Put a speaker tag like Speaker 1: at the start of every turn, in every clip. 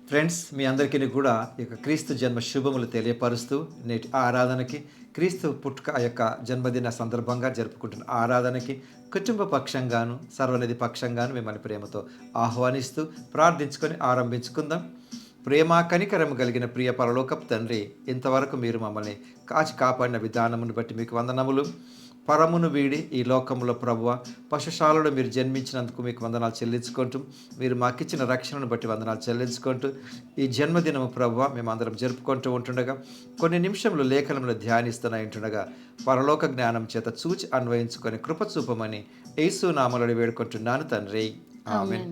Speaker 1: Friends, మీ అందరికీ కూడా ఈ యొక్క క్రీస్తు జన్మ శుభములు తెలియపరుస్తూ నేటి ఆరాధనకి క్రీస్తు పుట్టుక యొక్క జన్మదిన సందర్భంగా జరుపుకుంటున్న ఆరాధనకి కుటుంబ పక్షంగాను సర్వనిధి పక్షంగాను మిమ్మల్ని ప్రేమతో ఆహ్వానిస్తూ ప్రార్థించుకొని ఆరంభించుకుందాం. ప్రేమ కనికరము కలిగిన ప్రియ పరలోకపు తండ్రి, ఇంతవరకు మీరు మమ్మల్ని కాచి కాపాడిన విధానమును బట్టి మీకు వందనములు. పరమును వీడి ఈ లోకంలో ప్రభువ పశుశాలలో మీరు జన్మించినందుకు మీకు వందనాలు చెల్లించుకుంటూ, మీరు మాకిచ్చిన రక్షణను బట్టి వందనాలు చెల్లించుకుంటూ, ఈ జన్మదినము ప్రభువ మేమందరం జరుపుకుంటూ ఉంటుండగా కొన్ని నిమిషంలో లేఖనములు ధ్యానిస్తూనే ఉంటుండగా పరలోక జ్ఞానం చేత చూచి అన్వయించుకొని కృప చూపమని యేసు నామములో వేడుకుంటున్నాను తండ్రి, ఆమేన్.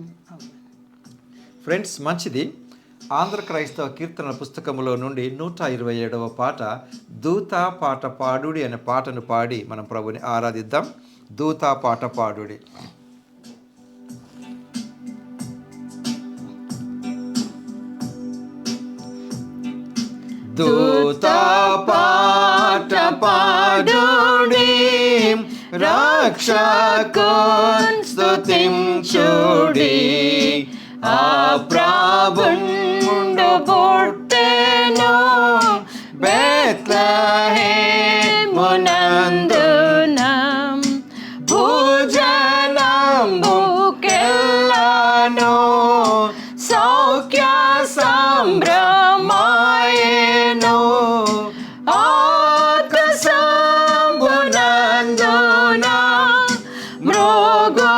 Speaker 1: ఫ్రెండ్స్, మంచిది. ఆంధ్ర క్రైస్తవ కీర్తనల పుస్తకంలో నుండి 127వ పాట దూత పాట పాడుడి అనే పాటను పాడి మనం ప్రభుని ఆరాధిద్దాం. దూత పాట పాడుడి. దూత పాట పాడుడి, రక్షకున్ స్తుతించుడి. ఆ ప్రభుండు పుట్టెను బెత్లెహేమునందున, భుజనంబుకెల్లను సౌఖ్య సంభ్రమాయెను. ఆకాశంబునందున మృగు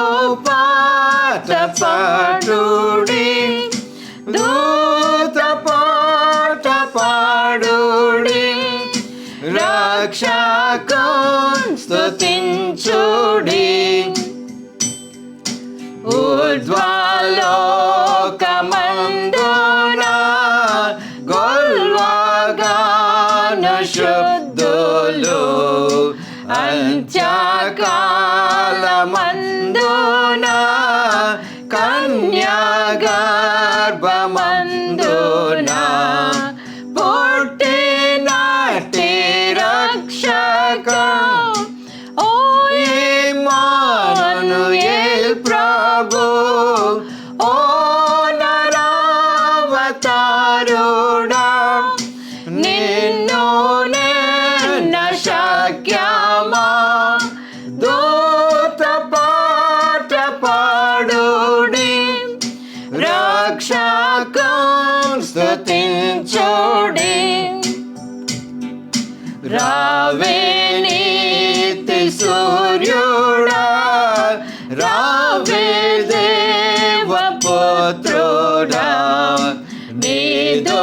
Speaker 1: పాట పాడుడి, దూత పాట పాడుడి, రక్షకున్ స్తుతించుడి. ఊర్ధ్వలోకమందున గొల్వగాను శుద్ధులు, అంత్యకాలమందున కన్యాగర్భమందున పుట్టినట్టి రక్షక ఓ ఇమ్మానుయేల్ ప్రభు, ఓ నరావతారుడా, నిన్ను నిన్న శక్యమా. దూత పాట పాడుడి, రక్షకున్ స్తుతించుడి. రావే నీతి సూర్యుడా, రావే దేవపుత్రుడా, నీదు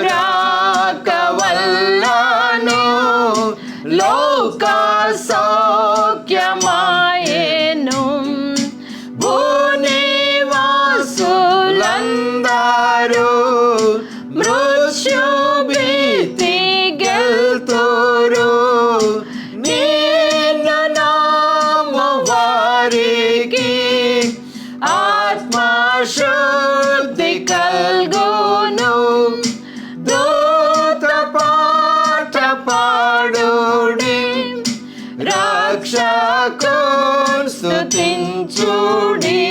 Speaker 1: రాక వల్లను లోక సౌఖ్యమాయెను. భూనివాసులందరూ మృత్యుభీతి గెల్తురు, నిన్ను నాము వారికి ఆత్మశుద్ధి కల్గును. దూత పాట పాడుడి, రక్షకున్ స్తుతించుడి.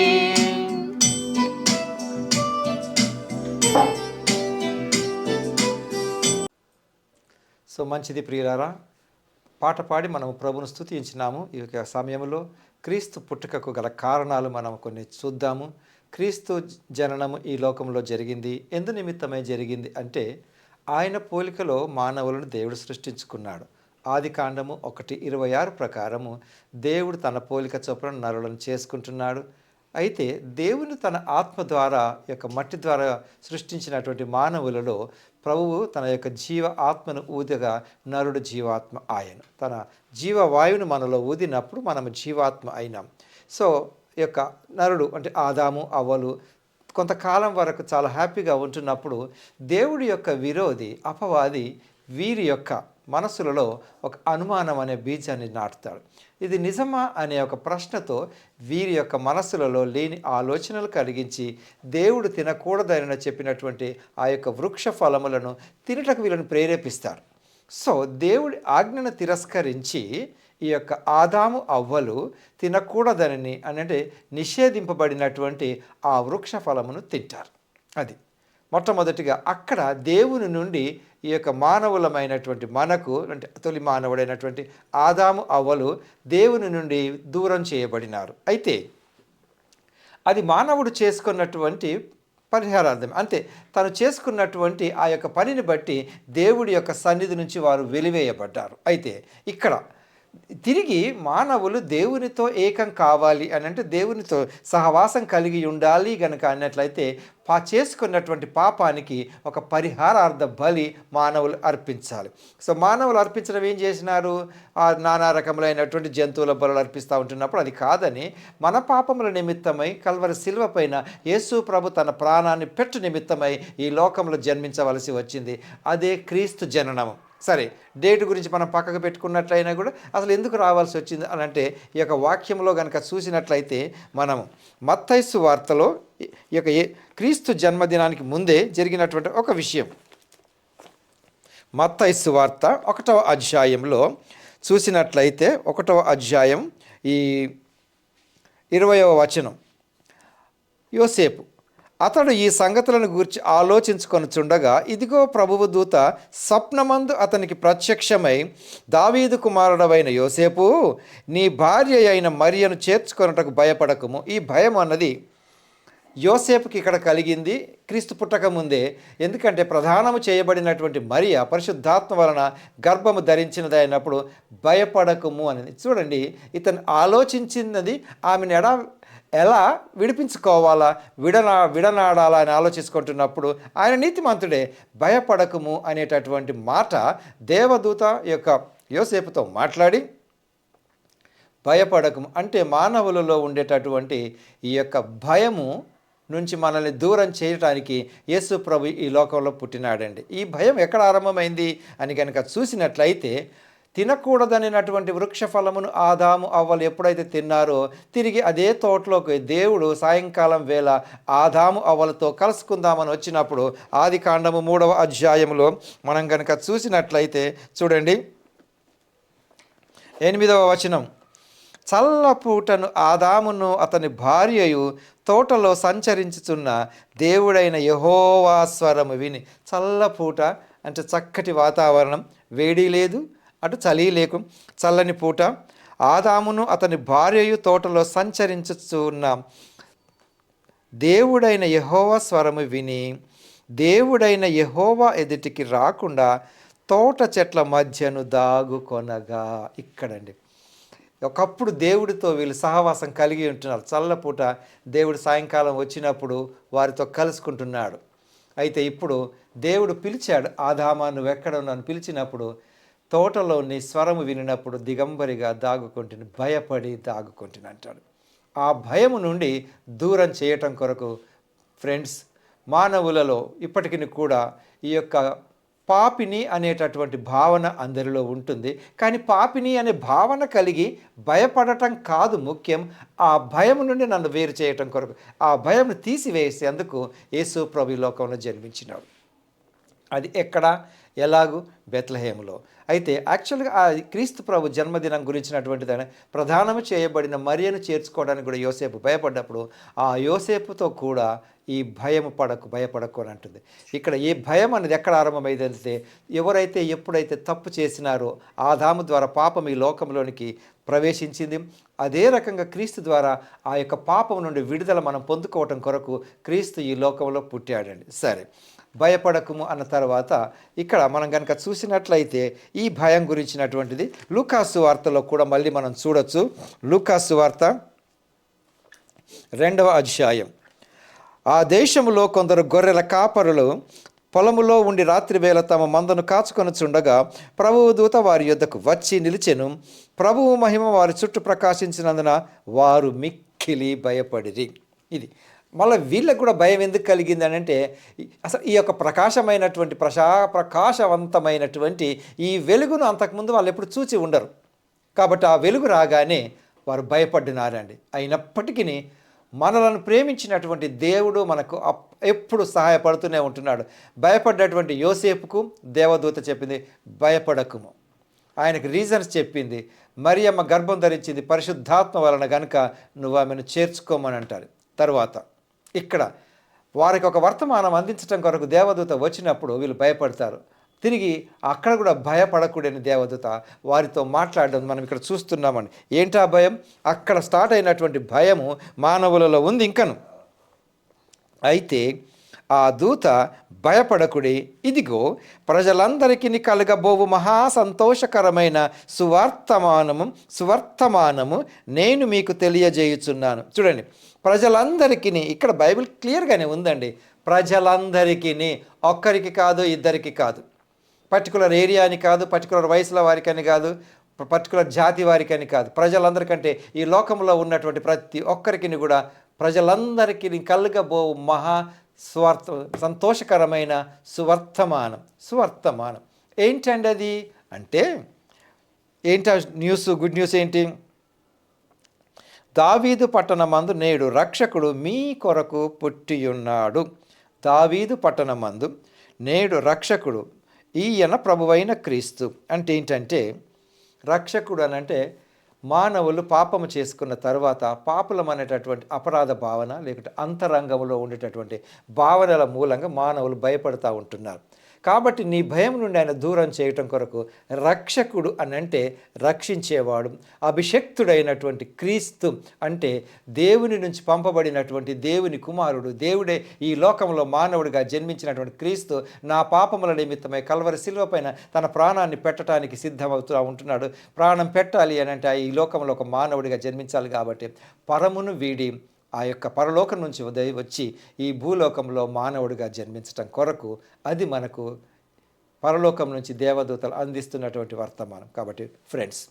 Speaker 1: సో మంచిది ప్రియులారా, పాట పాడి మనము ప్రభును స్తుతించినాము. ఈ యొక్క సమయంలో క్రీస్తు పుట్టుకకు గల కారణాలు మనం కొన్ని చూద్దాము. క్రీస్తు జననము ఈ లోకంలో జరిగింది. ఎందు నిమిత్తమై జరిగింది అంటే ఆయన పోలికలో మానవులను దేవుడు సృష్టించుకున్నాడు. ఆదికాండము 1:26 ప్రకారము దేవుడు తన పోలిక చొప్పున నరులను చేసుకుంటున్నాడు. అయితే దేవుని తన ఆత్మ ద్వారా యొక్క మట్టి ద్వారా సృష్టించినటువంటి మానవులలో ప్రభువు తన యొక్క జీవ ఆత్మను ఊదగా నరుడు జీవాత్మ ఆయను. తన జీవవాయువును మనలో ఊదినప్పుడు మనము జీవాత్మ అయినాం. సో ఈ యొక్క నరుడు అంటే ఆదాము అవ్వలు కొంతకాలం వరకు చాలా హ్యాపీగా ఉంటున్నప్పుడు దేవుడి యొక్క విరోధి అపవాది వీరి యొక్క మనసులలో ఒక అనుమానం అనే బీజాన్ని నాటుతాడు. ఇది నిజమా అనే ఒక ప్రశ్నతో వీరి యొక్క మనసులలో లేని ఆలోచనలు కలిగించి దేవుడు తినకూడదని చెప్పినటువంటి ఆ యొక్క వృక్ష ఫలములను తినటకు వీళ్ళను ప్రేరేపిస్తారు. సో దేవుడి ఆజ్ఞను తిరస్కరించి ఈ యొక్క ఆదాము అవ్వలు తినకూడదని అంటే నిషేధింపబడినటువంటి ఆ వృక్ష ఫలమును తింటారు. అది మొట్టమొదటిగా అక్కడ దేవుని నుండి ఈ యొక్క మానవులమైనటువంటి మనకు, అంటే తొలి మానవుడైనటువంటి ఆదాము అవ్వలు దేవుని నుండి దూరం చేయబడినారు. అయితే అది మానవుడు చేసుకున్నటువంటి పరిహారార్థం, అంతే. తను చేసుకున్నటువంటి ఆ యొక్క పనిని బట్టి దేవుడి యొక్క సన్నిధి నుంచి వారు వెలివేయబడ్డారు. అయితే ఇక్కడ తిరిగి మానవులు దేవునితో ఏకం కావాలి అని అంటే, దేవునితో సహవాసం కలిగి ఉండాలి గనక అన్నట్లయితే చేసుకున్నటువంటి పాపానికి ఒక పరిహారార్థ బలి మానవులు అర్పించాలి. సో మానవులు అర్పించడం ఏం చేసినారు? నానా రకములైనటువంటి జంతువుల బలులు అర్పిస్తూ ఉంటున్నప్పుడు అది కాదని, మన పాపముల నిమిత్తమై కల్వరి శిలువ పైన యేసు ప్రభు తన ప్రాణాన్ని పెట్టు నిమిత్తమై ఈ లోకంలో జన్మించవలసి వచ్చింది. అదే క్రీస్తు జననము. సరే, డేటు గురించి మనం పక్కకు పెట్టుకున్నట్లయినా కూడా అసలు ఎందుకు రావాల్సి వచ్చింది అని అంటే, ఈ యొక్క వాక్యంలో కనుక చూసినట్లయితే మనము మత్తయి సువార్తలో ఈ యొక్క క్రీస్తు జన్మదినానికి ముందే జరిగినటువంటి ఒక విషయం, మత్తయి సువార్త 1వ అధ్యాయంలో చూసినట్లయితే 1వ అధ్యాయం ఈ 20వ వచనం, యోసేపు అతడు ఈ సంగతులను గూర్చి ఆలోచించుకొనుచుండగా, ఇదిగో ప్రభువు దూత స్వప్నమందు అతనికి ప్రత్యక్షమై, దావీదు కుమారుడవైన యోసేపు, నీ భార్య అయిన మరియను చేర్చుకొనుటకు భయపడకము. ఈ భయం అన్నది యోసేపుకి ఇక్కడ కలిగింది క్రీస్తు పుట్టక ముందే. ఎందుకంటే ప్రధానము చేయబడినటువంటి మరియ పరిశుద్ధాత్మ వలన గర్భము ధరించినది అయినప్పుడు భయపడకము అనేది. చూడండి, ఇతను ఆలోచించినది ఆమెను ఎలా విడిపించుకోవాలా, విడనాడాలా అని ఆలోచించుకుంటున్నప్పుడు ఆయన నీతిమంతుడే. భయపడకము అనేటటువంటి మాట దేవదూత యొక్క యోసేపుతో మాట్లాడి, భయపడకము అంటే మానవులలో ఉండేటటువంటి ఈ యొక్క భయము నుంచి మనల్ని దూరం చేయడానికి యేసు ప్రభు ఈ లోకంలో పుట్టినాడండి. ఈ భయం ఎక్కడ ఆరంభమైంది అని కనుక చూసినట్లయితే, తినకూడదనినటువంటి వృక్ష ఫలమును ఆదాము అవ్వలు ఎప్పుడైతే తిన్నారో, తిరిగి అదే తోటలోకి దేవుడు సాయంకాలం వేళ ఆదాము అవ్వలతో కలుసుకుందామని వచ్చినప్పుడు, ఆది కాండము 3వ అధ్యాయంలో మనం కనుక చూసినట్లయితే చూడండి, 8వ వచనం, చల్లపూటను ఆదామును అతని భార్యయు తోటలో సంచరించుచున్న దేవుడైన యెహోవా స్వరము విని. చల్లపూట అంటే చక్కటి వాతావరణం, వేడి లేదు, అటు చలి లేకు, చల్లని పూట. ఆదామును అతని భార్యయు తోటలో సంచరించుచున్న దేవుడైన యెహోవా స్వరము విని, దేవుడైన యెహోవా ఎదుటికి రాకుండా తోట చెట్ల మధ్యను దాగుకొనగా. ఇక్కడండి, ఒకప్పుడు దేవుడితో వీళ్ళు సహవాసం కలిగి ఉంటున్నారు. చల్లపూట దేవుడు సాయంకాలం వచ్చినప్పుడు వారితో కలుసుకుంటున్నాడు. అయితే ఇప్పుడు దేవుడు పిలిచాడు, ఆదామా నువ్వెక్కడ ఉన్నాను పిలిచినప్పుడు, తోటలో నీ స్వరము వినినప్పుడు దిగంబరిగా దాగుకుంటుని, భయపడి దాగుకుంటుని అంటాడు. ఆ భయము నుండి దూరం చేయటం కొరకు ఫ్రెండ్స్, మానవులలో ఇప్పటికీ కూడా ఈ యొక్క పాపిని అనేటటువంటి భావన అందరిలో ఉంటుంది. కానీ పాపిని అనే భావన కలిగి భయపడటం కాదు ముఖ్యం, ఆ భయం నుండి నన్ను వేరు చేయటం కొరకు, ఆ భయంను తీసివేసేందుకు యేసు ప్రభు లోకంలో జన్మించినాడు. అది ఎక్కడ, ఎలాగూ? బెత్లెహేములో. అయితే యాక్చువల్గా ఆ క్రీస్తు ప్రభు జన్మదినం గురించినటువంటిదని ప్రధానము చేయబడిన మరియను చేర్చుకోవడానికి కూడా యోసేపు భయపడ్డప్పుడు, ఆ యోసేపుతో కూడా ఈ భయపడకు అని అంటుంది. ఇక్కడ ఈ భయం అనేది ఎక్కడ ఆరంభమైందంటే, ఎవరైతే ఎప్పుడైతే తప్పు చేసినారో ఆదాము ద్వారా పాపం ఈ లోకంలోనికి ప్రవేశించింది. అదే రకంగా క్రీస్తు ద్వారా ఆ యొక్క పాపం నుండి విడుదల మనం పొందుకోవటం కొరకు క్రీస్తు ఈ లోకంలో పుట్టాడండి. సరే, భయపడకుము అన్న తర్వాత ఇక్కడ మనం కనుక చూసినట్లయితే ఈ భయం గురించినటువంటిది లూకాసు వార్తలో కూడా మళ్ళీ మనం చూడొచ్చు. లూకాసు వార్త 2వ అధ్యాయం. ఆ దేశములో కొందరు గొర్రెల కాపరులు పొలములో ఉండి రాత్రి వేళ తమ మందను కాచుకొనుచుండగా ప్రభువు దూత వారి యొద్దకు వచ్చి నిలిచెను. ప్రభువు మహిమ వారి చుట్టూ ప్రకాశించినందున వారు మిక్కిలి భయపడిరి. ఇది మళ్ళీ వీళ్ళకు కూడా భయం ఎందుకు కలిగింది అని అంటే, అసలు ఈ యొక్క ప్రకాశమైనటువంటి ప్రకాశవంతమైనటువంటి ఈ వెలుగును అంతకుముందు వాళ్ళు ఎప్పుడు చూచి ఉండరు. కాబట్టి ఆ వెలుగు రాగానే వారు భయపడినారండి. అయినప్పటికీ మనలను ప్రేమించినటువంటి దేవుడు మనకు ఎప్పుడు సహాయపడుతూనే ఉంటున్నాడు. భయపడ్డటువంటి యోసేపుకు దేవదూత చెప్పింది, భయపడకుము. ఆయనకు రీజన్స్ చెప్పింది. మరియమ్మ గర్భం ధరించింది పరిశుద్ధాత్మ వలన గనుక నువ్వు ఆమెను చేర్చుకోమని అంటారు. తర్వాత ఇక్కడ వారికి ఒక వర్తమానం అందించడం కొరకు దేవదూత వచ్చినప్పుడు వీళ్ళు భయపడతారు. తిరిగి అక్కడ కూడా భయపడకూడని దేవదూత వారితో మాట్లాడడం మనం ఇక్కడ చూస్తున్నామండి. ఏంటా భయం? అక్కడ స్టార్ట్ అయినటువంటి భయము మానవులలో ఉంది ఇంకను. అయితే ఆ దూత భయపడకుడి, ఇదిగో ప్రజలందరికీ కలగబోవు మహా సంతోషకరమైన సువర్తమానము నేను మీకు తెలియజేయుచున్నాను. చూడండి, ప్రజలందరికీ, ఇక్కడ బైబిల్ క్లియర్గానే ఉందండి. ప్రజలందరికీ, ఒక్కరికి కాదు, ఇద్దరికి కాదు, పర్టికులర్ ఏరియాని కాదు, పర్టికులర్ వయసుల వారికని కాదు, పర్టికులర్ జాతి వారికని కాదు, ప్రజలందరికంటే ఈ లోకంలో ఉన్నటువంటి ప్రతి ఒక్కరికి కూడా ప్రజలందరికీ కలగబో మహా సంతోషకరమైన సువర్తమానం ఏంటండి అది అంటే? ఏంటి న్యూస్? గుడ్ న్యూస్ ఏంటి? దావీదు పట్టణమందు నేడు రక్షకుడు మీ కొరకు పుట్టియున్నాడు. దావీదు పట్టణమందు నేడు రక్షకుడు, ఈయన ప్రభువైన క్రీస్తు. అంటే ఏంటంటే, రక్షకుడు అని అంటే మానవులు పాపము చేసుకున్న తర్వాత పాపులం అనేటటువంటి అపరాధ భావన లేకుంటే అంతరంగంలో ఉండేటటువంటి భావనల మూలంగా మానవులు భయపడుతూ ఉంటున్నారు. కాబట్టి నీ భయం నుండి ఆయన దూరం చేయటం కొరకు రక్షకుడు అని అంటే రక్షించేవాడు, అభిషక్తుడైనటువంటి క్రీస్తు అంటే దేవుని నుంచి పంపబడినటువంటి దేవుని కుమారుడు, దేవుడే ఈ లోకంలో మానవుడిగా జన్మించినటువంటి క్రీస్తు నా పాపముల నిమిత్తమై కల్వరి శిలువ పైన తన ప్రాణాన్ని పెట్టడానికి సిద్ధమవుతూ ఉంటున్నాడు. ప్రాణం పెట్టాలి అని అంటే ఈ లోకంలో ఒక మానవుడిగా జన్మించాలి. కాబట్టి పరమును వీడి ఆ యొక్క పరలోకం నుంచి వచ్చి ఈ భూలోకంలో మానవుడిగా జన్మించటం కొరకు అది మనకు పరలోకం నుంచి దేవదూతలు అందిస్తున్నటువంటి వర్తమానం. కాబట్టి ఫ్రెండ్స్,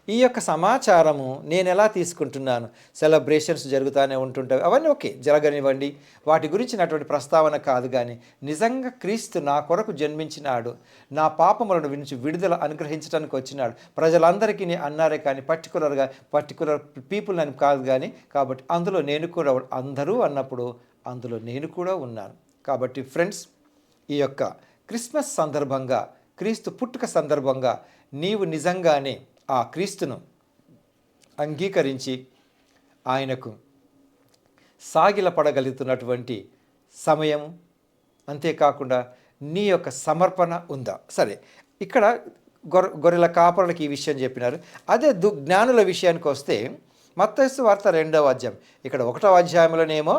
Speaker 1: ఈ యొక్క సమాచారము నేను ఎలా తీసుకుంటున్నాను? సెలబ్రేషన్స్ జరుగుతూనే ఉంటుంటాయి, అవన్నీ ఓకే, జరగనివ్వండి, వాటి గురించినటువంటి ప్రస్తావన కాదు. కానీ నిజంగా క్రీస్తు నా కొరకు జన్మించినాడు, నా పాపములను నుంచి విడుదల అనుగ్రహించడానికి వచ్చినాడు. ప్రజలందరికీ అన్నారే కానీ పర్టికులర్ పీపుల్ అని కాదు. కానీ కాబట్టి అందులో నేను కూడా, అందరూ అన్నప్పుడు అందులో నేను కూడా ఉన్నాను. కాబట్టి ఫ్రెండ్స్, ఈ యొక్క క్రిస్మస్ సందర్భంగా, క్రీస్తు పుట్టుక సందర్భంగా నీవు నిజంగానే ఆ క్రీస్తును అంగీకరించి ఆయనకు సాగిలపడగలుగుతున్నటువంటి సమయం, అంతేకాకుండా నీ యొక్క సమర్పణ ఉందా? సరే, ఇక్కడ గొర్రెల కాపరులకు ఈ విషయం చెప్పినారు. అదే జ్ఞానుల విషయానికి వస్తే మత్తయి సువార్త 2వ అధ్యాయం, ఇక్కడ 1వ అధ్యాయంలోనేమో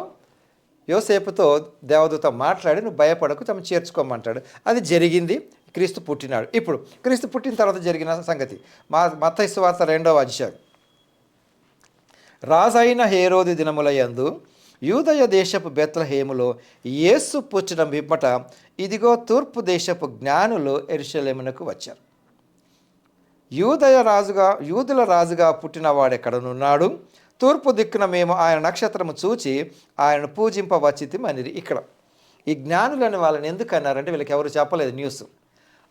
Speaker 1: యోసేపుతో దేవదూత మాట్లాడి నువ్వు భయపడకు, తమ చేర్చుకోమంటాడు. అది జరిగింది, క్రీస్తు పుట్టినాడు. ఇప్పుడు క్రీస్తు పుట్టిన తర్వాత జరిగిన సంగతి మత్తయి సువార్త 2వ అధ్యాయం. రాజైన హేరోదు దినములయందు యూదయ దేశపు బెత్లెహేములో యేసు పుట్టిన పిమ్మట ఇదిగో తూర్పు దేశపు జ్ఞానులు యెరూషలేమునకు వచ్చారు. యూదుల రాజుగా పుట్టిన వాడెక్కడనున్నాడు? తూర్పు దిక్కున మేము ఆయన నక్షత్రము చూచి ఆయనను పూజింపవచ్చితిమనిరి. ఇక్కడ ఈ జ్ఞానులని వాళ్ళని ఎందుకు అన్నారంటే వీళ్ళకి ఎవరు చెప్పలేదు న్యూస్.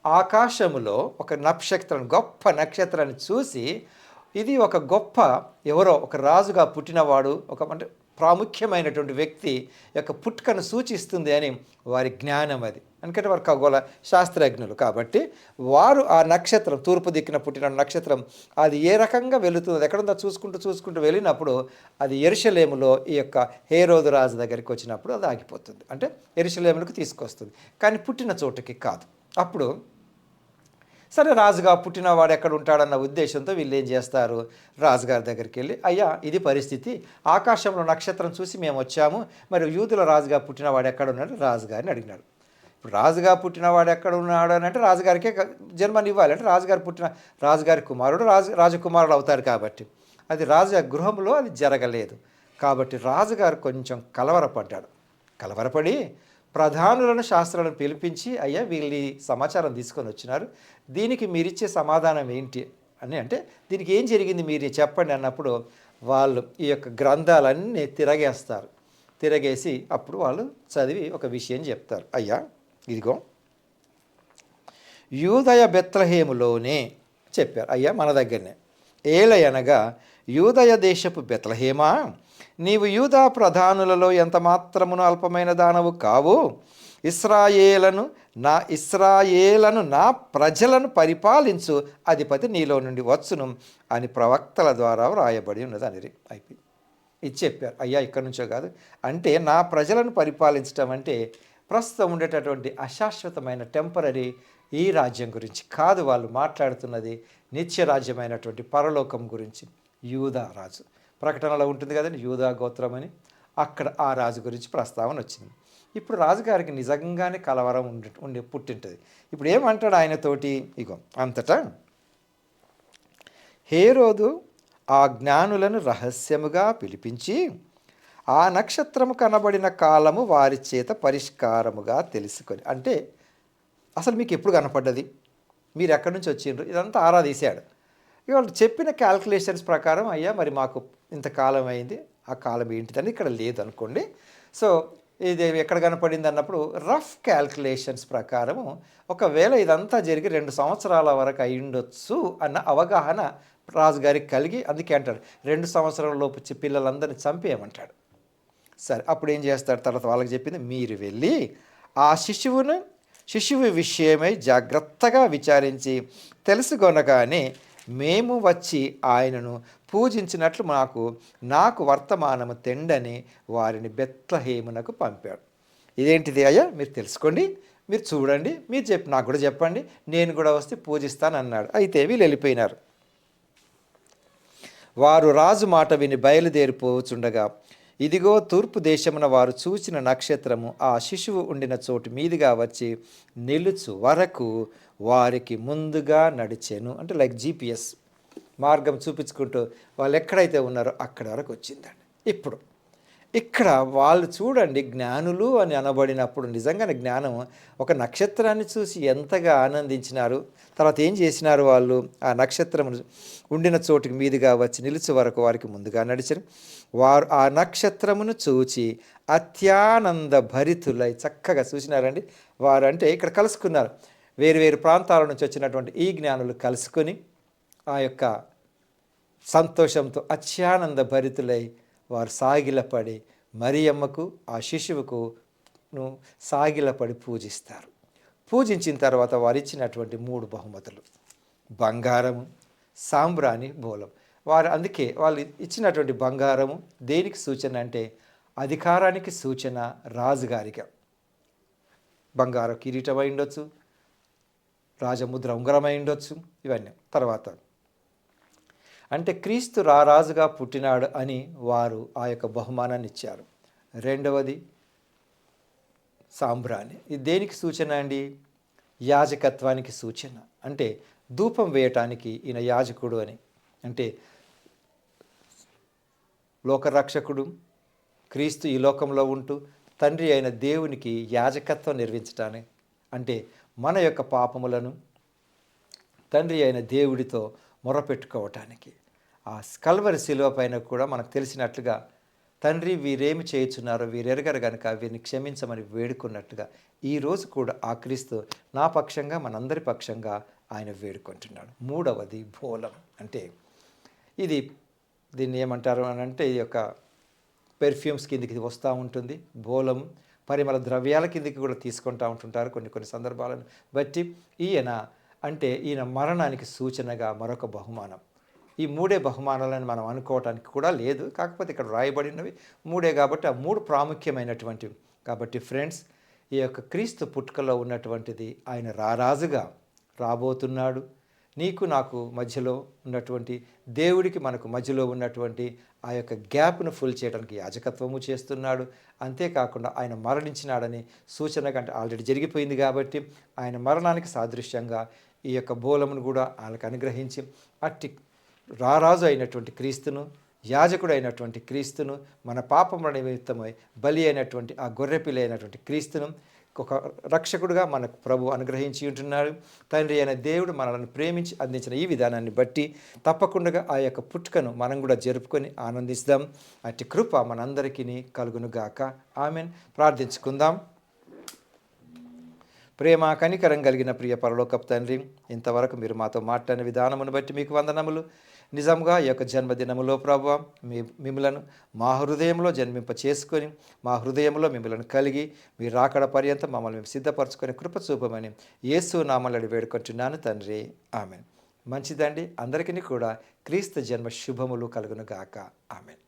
Speaker 1: ఆకాశములో ఒక నక్షత్రం, గొప్ప నక్షత్రాన్ని చూసి ఇది ఒక గొప్ప ఎవరో ఒక రాజుగా పుట్టినవాడు, అంటే ప్రాముఖ్యమైనటువంటి వ్యక్తి యొక్క పుట్టుకను సూచిస్తుంది అని వారి జ్ఞానం. అది ఎందుకంటే వారు ఖగోళ శాస్త్రజ్ఞులు. కాబట్టి వారు ఆ నక్షత్రం, తూర్పు దిక్కున పుట్టిన నక్షత్రం అది ఏ రకంగా వెళుతుంది, ఎక్కడుందో చూసుకుంటూ వెళ్ళినప్పుడు అది యెరూషలేములో ఈ యొక్క హేరోదు రాజు దగ్గరికి వచ్చినప్పుడు అది ఆగిపోతుంది. అంటే యెరూషలేములకు తీసుకొస్తుంది, కానీ పుట్టిన చోటుకి కాదు. అప్పుడు సరే, రాజుగా పుట్టినవాడు ఎక్కడ ఉంటాడన్న ఉద్దేశంతో వీళ్ళు ఏం చేస్తారు, రాజుగారి దగ్గరికి వెళ్ళి, అయ్యా ఇది పరిస్థితి, ఆకాశంలో నక్షత్రం చూసి మేము వచ్చాము, మరి యూదుల రాజుగా పుట్టినవాడు ఎక్కడ ఉన్నాడు? రాజుగారిని అడిగినాడు. ఇప్పుడు రాజుగా పుట్టినవాడు ఎక్కడ ఉన్నాడు అని అంటే రాజుగారికే జన్మనివ్వాలి. అంటే రాజుగారి కుమారుడు రాజకుమారుడు అవుతాడు. కాబట్టి అది రాజు గృహంలో అది జరగలేదు. కాబట్టి రాజుగారు కొంచెం కలవరపడి ప్రధానులను, శాస్త్రాలను పిలిపించి, అయ్యా వీళ్ళని సమాచారం తీసుకొని వచ్చినారు, దీనికి మీరిచ్చే సమాధానం ఏంటి అని అంటే, దీనికి ఏం జరిగింది మీరు చెప్పండి అన్నప్పుడు వాళ్ళు ఈ యొక్క గ్రంథాలన్నీ తిరగేసి అప్పుడు వాళ్ళు చదివి ఒక విషయం చెప్తారు. అయ్యా ఇదిగో యూదయ బెత్లెహేములోనే చెప్పారు. అయ్యా మన దగ్గరనే ఏలయనగా యూదయ దేశపు బెత్లెహేమా, నీవు యూదా ప్రధానులలో ఎంత మాత్రమును అల్పమైన దానవు కావు. ఇస్రాయేలను నా ప్రజలను పరిపాలించు అధిపతి నీలో నుండి వచ్చును అని ప్రవక్తల ద్వారా వ్రాయబడి ఉన్నది అని అయిపోయింది. ఇది చెప్పారు. అయ్యా ఇక్కడి నుంచో కాదు, అంటే నా ప్రజలను పరిపాలించడం అంటే ప్రస్తుతం ఉండేటటువంటి అశాశ్వతమైన టెంపరరీ ఈ రాజ్యం గురించి కాదు. వాళ్ళు మాట్లాడుతున్నది నిత్య రాజ్యమైనటువంటి పరలోకం గురించి. యూదా రాజు ప్రకటనలో ఉంటుంది కదండి, యూదా గోత్రం అని. అక్కడ ఆ రాజు గురించి ప్రస్తావన వచ్చింది. ఇప్పుడు రాజుగారికి నిజంగానే కలవరం ఉండి పుట్టింటుంది. ఇప్పుడు ఏమంటాడు ఆయనతోటి? ఇగో అంతటా హేరోదు ఆ జ్ఞానులను రహస్యముగా పిలిపించి ఆ నక్షత్రము కనబడిన కాలము వారి చేత పరిష్కారముగా తెలుసుకొని. అంటే అసలు మీకు ఎప్పుడు కనపడ్డది, మీరు ఎక్కడి నుంచి వచ్చిండ్రు, ఇదంతా ఆరా తీశాడు. ఇవాళ చెప్పిన క్యాల్కులేషన్స్ ప్రకారం అయ్యా మరి మాకు ఇంతకాలం అయింది, ఆ కాలం ఏంటిదని ఇక్కడ లేదనుకోండి. సో ఇది ఎక్కడ కనపడింది అన్నప్పుడు రఫ్ క్యాల్కులేషన్స్ ప్రకారము ఒకవేళ ఇదంతా జరిగి 2 సంవత్సరాల వరకు అయ్యుండొచ్చు అన్న అవగాహన రాజుగారికి కలిగి, అందుకే అంటాడు 2 సంవత్సరాల లోపు పిల్లలందరినీ చంపేయమంటాడు. సరే అప్పుడు ఏం చేస్తాడు? తర్వాత వాళ్ళకి చెప్పింది, మీరు వెళ్ళి ఆ శిశువు విషయమై జాగ్రత్తగా విచారించి తెలుసుకొనగానే మేము వచ్చి ఆయనను పూజించినట్లు నాకు వర్తమానము తెండని వారిని బెత్లహేమునకు పంపాడు. ఇదేంటిది అయ్యా, మీరు తెలుసుకోండి, మీరు చూడండి, మీరు నాకు కూడా చెప్పండి, నేను కూడా వస్తే పూజిస్తానన్నాడు. అయితే వీళ్ళు వెళ్ళిపోయినారు. వారు రాజు మాట విని బయలుదేరిపోచుండగా ఇదిగో తూర్పు దేశమున వారు చూచిన నక్షత్రము ఆ శిశువు ఉండిన చోటు మీదుగా వచ్చి నిలుచు వరకు వారికి ముందుగా నడిచెను. అంటే లైక్ జీపీఎస్ మార్గం చూపించుకుంటూ వాళ్ళు ఎక్కడైతే ఉన్నారో అక్కడి వరకు వచ్చిందండి. ఇప్పుడు ఇక్కడ వాళ్ళు చూడండి, జ్ఞానులు అని అనబడినప్పుడు నిజంగానే జ్ఞానం ఒక నక్షత్రాన్ని చూసి ఎంతగా ఆనందించినారు. తర్వాత ఏం చేసినారు? వాళ్ళు ఆ నక్షత్రం ఉండిన చోటుకి మీదుగా వచ్చి నిలిచే వరకు వారికి ముందుగా నడిచారు. వారు ఆ నక్షత్రమును చూచి అత్యానంద భరితులై, చక్కగా చూసినారండి. వారు అంటే ఇక్కడ కలుసుకున్నారు, వేరు వేరు ప్రాంతాల నుంచి వచ్చినటువంటి ఈ జ్ఞానులు కలుసుకొని ఆ యొక్క సంతోషంతో అత్యానంద భరితులై వారు సాగిలపడి మరియమ్మకు ఆ శిశువుకు సాగిలపడి పూజిస్తారు. పూజించిన తర్వాత వారు ఇచ్చినటువంటి 3 బహుమతులు, బంగారము, సాంబ్రాణి, బోలం. అందుకే వాళ్ళు ఇచ్చినటువంటి బంగారము దేనికి సూచన అంటే అధికారానికి సూచన. రాజుగారిగా బంగారం కిరీటం అయి ఉండొచ్చు, రాజముద్ర ఉంగరం అయి ఉండొచ్చు, ఇవన్నీ. తర్వాత అంటే క్రీస్తు రారాజుగా పుట్టినాడు అని వారు ఆ యొక్క బహుమానాన్ని ఇచ్చారు. రెండవది సాంబ్రాణి. ఇది దేనికి సూచన అండి? యాజకత్వానికి సూచన. అంటే ధూపం వేయటానికి ఈయన యాజకుడు అని. అంటే లోకరక్షకుడు క్రీస్తు ఈ లోకంలో ఉంటూ తండ్రి అయిన దేవునికి యాజకత్వం నిర్వహించటానికి, అంటే మన యొక్క పాపములను తండ్రి అయిన దేవుడితో మొరపెట్టుకోవటానికి. ఆ కల్వరి శిలువ పైన కూడా మనకు తెలిసినట్లుగా తండ్రి వీరేమి చేయుచున్నారో వీరెరగరు కనుక వీరిని క్షమించమని వేడుకున్నట్టుగా ఈరోజు కూడా ఆ క్రీస్తు నా పక్షంగా మనందరి పక్షంగా ఆయన వేడుకుంటున్నాడు. మూడవది బోలం. అంటే దీన్ని ఏమంటారు అని అంటే ఈ యొక్క పెర్ఫ్యూమ్స్ కిందికి వస్తూ ఉంటుంది. బోలం పరిమళ ద్రవ్యాల కిందికి కూడా తీసుకుంటూ ఉంటుంటారు కొన్ని సందర్భాలను బట్టి. ఈయన మరణానికి సూచనగా మరొక బహుమానం. ఈ 3 బహుమానాలను మనం అనుకోవటానికి కూడా లేదు, కాకపోతే ఇక్కడ రాయబడినవి 3 కాబట్టి ఆ 3 ప్రాముఖ్యమైనటువంటివి. కాబట్టి ఫ్రెండ్స్, ఈ యొక్క క్రీస్తు పుట్టుకలో ఉన్నటువంటిది ఆయన రారాజుగా రాబోతున్నాడు. నీకు నాకు మధ్యలో ఉన్నటువంటి దేవుడికి మనకు మధ్యలో ఉన్నటువంటి ఆ యొక్క గ్యాప్ను ఫుల్ చేయడానికి యాజకత్వము చేస్తున్నాడు. అంతేకాకుండా ఆయన మరణించినాడని సూచన కంటే ఆల్రెడీ జరిగిపోయింది కాబట్టి ఆయన మరణానికి సాదృశ్యంగా ఈ యొక్క బోలమును కూడా వాళ్ళకి అనుగ్రహించి అట్టి రారాజు అయినటువంటి క్రీస్తును, యాజకుడు అయినటువంటి క్రీస్తును, మన పాపముల నిమిత్తమై బలి అయినటువంటి ఆ గొర్రెపిల్ల అయినటువంటి క్రీస్తును ఒక రక్షకుడుగా మనకు ప్రభు అనుగ్రహించి ఉంటున్నాడు. తండ్రి అయిన దేవుడు మనల్ని ప్రేమించి అందించిన ఈ విధానాన్ని బట్టి తప్పకుండా ఆ యొక్క పుట్టుకను మనం కూడా జరుపుకొని ఆనందిస్తాం. అట్టి కృప మనందరికీ కలుగునుగాక. ఆమెన్. ప్రార్థించుకుందాం. ప్రేమ కనికరం కలిగిన ప్రియ పరలోకపు తండ్రి, ఇంతవరకు మీరు మాతో మాట్లాడిన విధానమును బట్టి మీకు వందనములు. నిజంగా ఈ యొక్క జన్మదినములో ప్రభువా మిమ్మలను మా హృదయంలో జన్మింప చేసుకొని మా హృదయంలో మిమ్మలను కలిగి మీరు రాకడ పర్యంతం మమ్మల్ని మేము సిద్ధపరచుకొని కృప చూపమని యేసు నామములో వేడుకొంటున్నాను తండ్రి. ఆమెన్. మంచిదండి. అందరికీ కూడా క్రీస్తు జన్మ శుభములు కలుగును గాక. ఆమెన్.